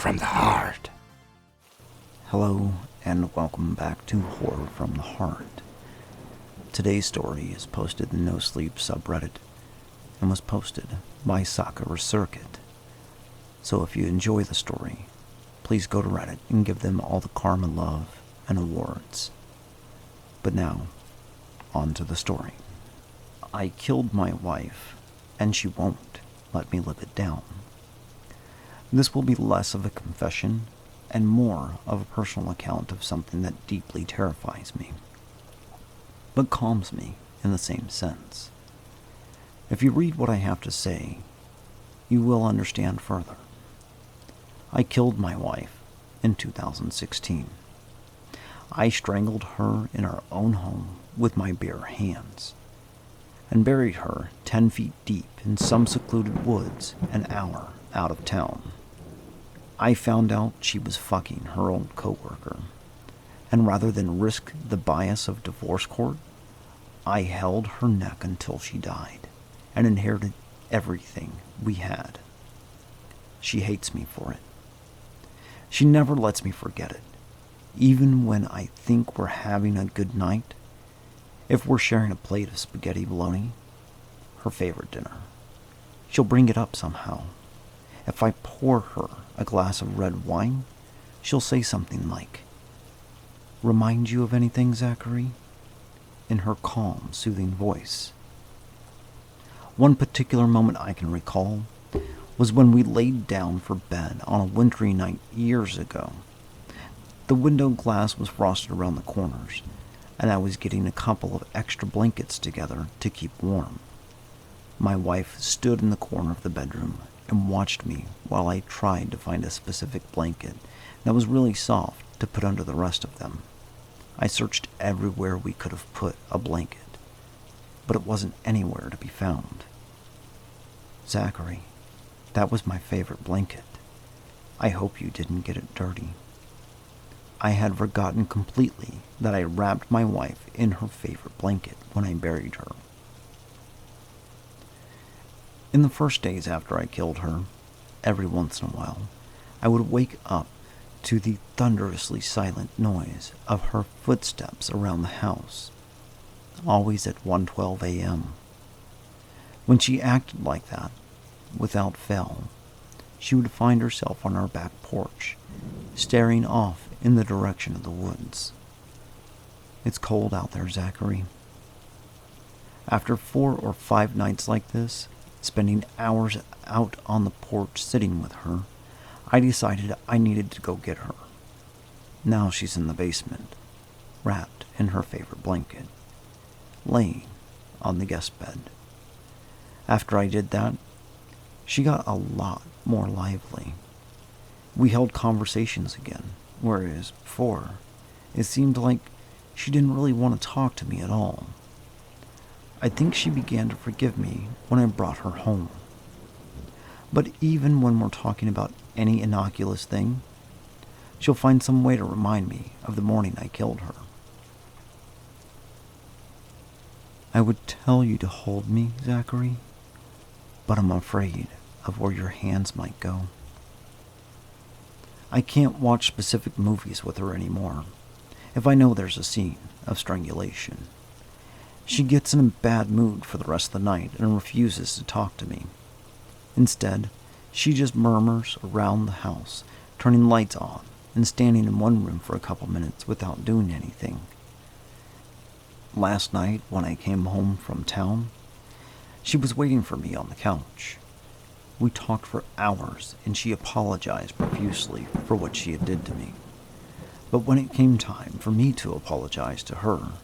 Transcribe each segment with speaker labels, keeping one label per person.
Speaker 1: from the Heart.
Speaker 2: Hello, and welcome back to Horror from the Heart. Today's story is posted in the No Sleep subreddit and was posted by Sakura Circuit. So if you enjoy the story, please go to Reddit and give them all the karma, love, and awards. But now, on to the story. I killed my wife, and she won't let me live it down. This will be less of a confession and more of a personal account of something that deeply terrifies me, but calms me in the same sense. If you read what I have to say, you will understand further. I killed my wife in 2016. I strangled her in our own home with my bare hands, and buried her 10 feet deep in some secluded woods an hour out of town. I found out she was fucking her old coworker, and rather than risk the bias of divorce court, I held her neck until she died and inherited everything we had. She hates me for it. She never lets me forget it, even when I think we're having a good night. If we're sharing a plate of spaghetti bologna, her favorite dinner, she'll bring it up somehow. If I pour her a glass of red wine, she'll say something like, "Remind you of anything, Zachary?" in her calm, soothing voice. One particular moment I can recall was when we laid down for bed on a wintry night years ago. The window glass was frosted around the corners, and I was getting a couple of extra blankets together to keep warm. My wife stood in the corner of the bedroom and watched me while I tried to find a specific blanket that was really soft to put under the rest of them. I searched everywhere we could have put a blanket, but it wasn't anywhere to be found. "Zachary, that was my favorite blanket. I hope you didn't get it dirty." I had forgotten completely that I wrapped my wife in her favorite blanket when I buried her. In the first days after I killed her, every once in a while, I would wake up to the thunderously silent noise of her footsteps around the house, always at 1:12 a.m. When she acted like that, without fail, she would find herself on our back porch, staring off in the direction of the woods. "It's cold out there, Zachary." After 4 or 5 nights like this, spending hours out on the porch sitting with her, I decided I needed to go get her. Now she's in the basement, wrapped in her favorite blanket, laying on the guest bed. After I did that, she got a lot more lively. We held conversations again, whereas before, it seemed like she didn't really want to talk to me at all. I think she began to forgive me when I brought her home. But even when we're talking about any innocuous thing, she'll find some way to remind me of the morning I killed her. "I would tell you to hold me, Zachary, but I'm afraid of where your hands might go." I can't watch specific movies with her anymore if I know there's a scene of strangulation. She gets in a bad mood for the rest of the night and refuses to talk to me. Instead, she just murmurs around the house, turning lights on and standing in one room for a couple minutes without doing anything. Last night, when I came home from town, she was waiting for me on the couch. We talked for hours, and she apologized profusely for what she had did to me. But when it came time for me to apologize to her,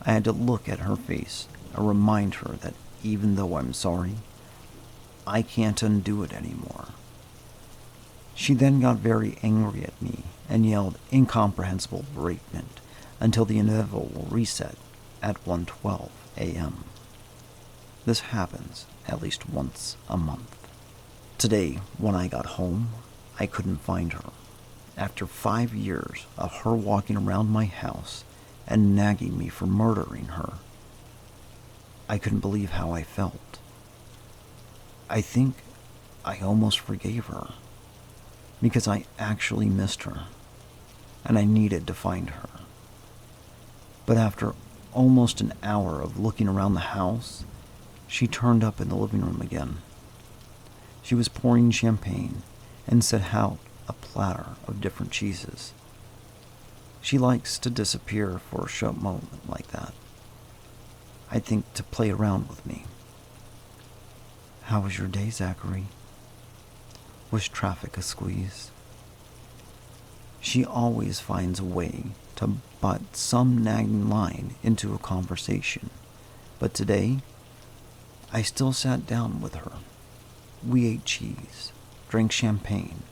Speaker 2: I had to look at her face and remind her that even though I'm sorry, I can't undo it anymore. She then got very angry at me and yelled incomprehensible beratement until the inevitable reset at 1:12 a.m. This happens at least once a month. Today, when I got home, I couldn't find her. After 5 years of her walking around my house and nagging me for murdering her, I couldn't believe how I felt. I think I almost forgave her. because I actually missed her and I needed to find her. But after almost an hour of looking around the house, she turned up in the living room again. She was pouring champagne and set out a platter of different cheeses. She likes to disappear for a short moment like that. I think to play around with me. How was your day, Zachary? Was traffic a squeeze? She always finds a way to butt some nagging line into a conversation, but today, I still sat down with her. We ate cheese, drank champagne,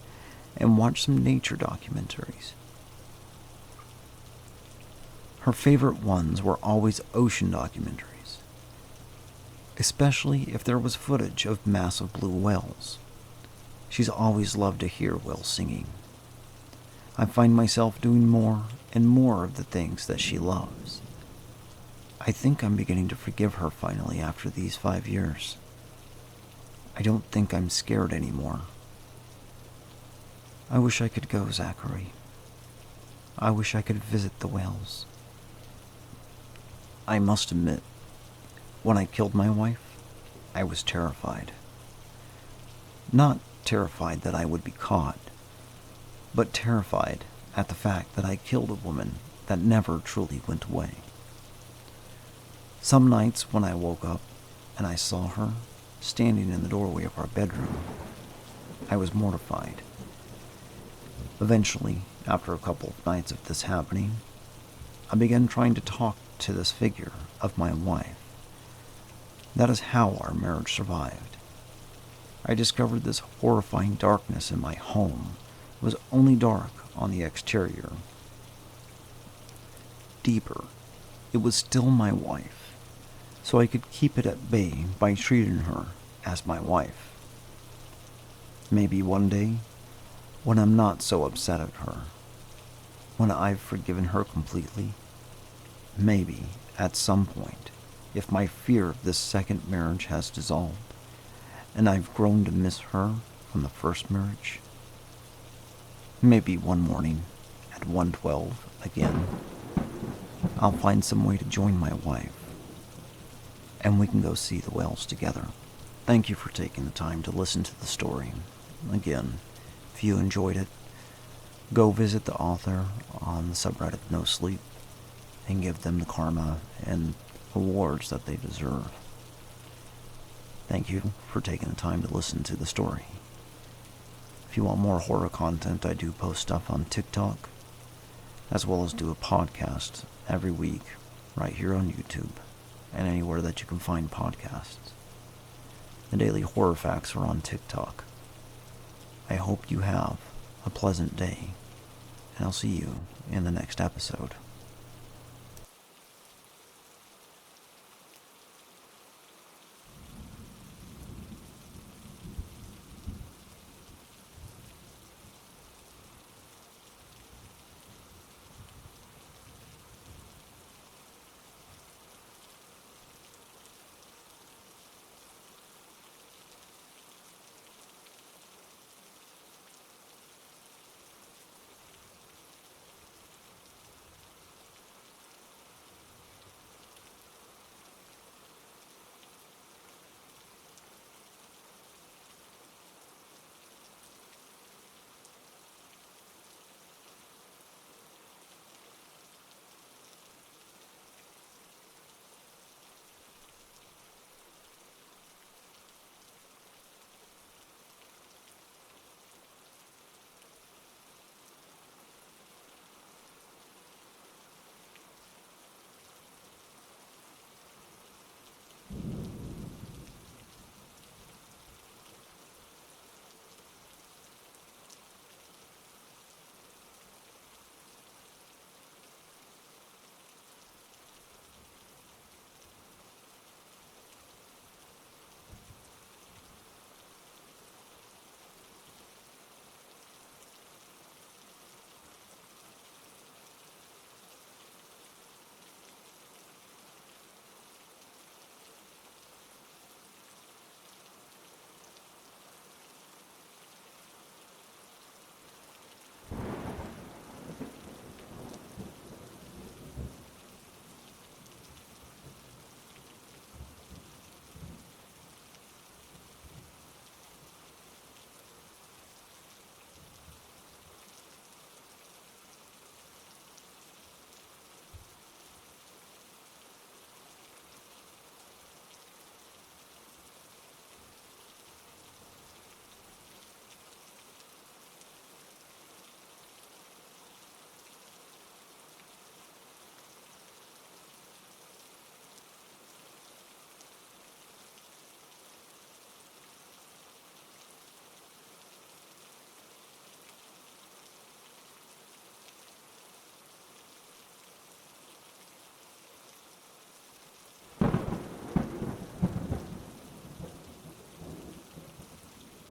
Speaker 2: and watched some nature documentaries. Her favorite ones were always ocean documentaries, especially if there was footage of massive blue whales. She's always loved to hear whales singing. I find myself doing more and more of the things that she loves. I think I'm beginning to forgive her finally after these 5 years. I don't think I'm scared anymore. I wish I could go, Zachary. I wish I could visit the whales. I must admit, when I killed my wife, I was terrified. Not terrified that I would be caught, but terrified at the fact that I killed a woman that never truly went away. Some nights when I woke up and I saw her standing in the doorway of our bedroom, I was mortified. Eventually, after a couple of nights of this happening, I began trying to talk to this figure of my wife. That is how our marriage survived. I discovered this horrifying darkness in my home was only dark on the exterior. Deeper, it was still my wife, so I could keep it at bay by treating her as my wife. Maybe one day, when I'm not so upset at her, when I've forgiven her completely, maybe at some point, if my fear of this second marriage has dissolved, and I've grown to miss her from the first marriage, maybe one morning at 1:12 again, I'll find some way to join my wife, and we can go see the whales together. Thank you for taking the time to listen to the story. Again, if you enjoyed it, go visit the author on the subreddit No Sleep and give them the karma and awards that they deserve. Thank you for taking the time to listen to the story. If you want more horror content, I do post stuff on TikTok, as well as do a podcast every week right here on YouTube and anywhere that you can find podcasts. The Daily Horror Facts are on TikTok. I hope you have a pleasant day, and I'll see you in the next episode.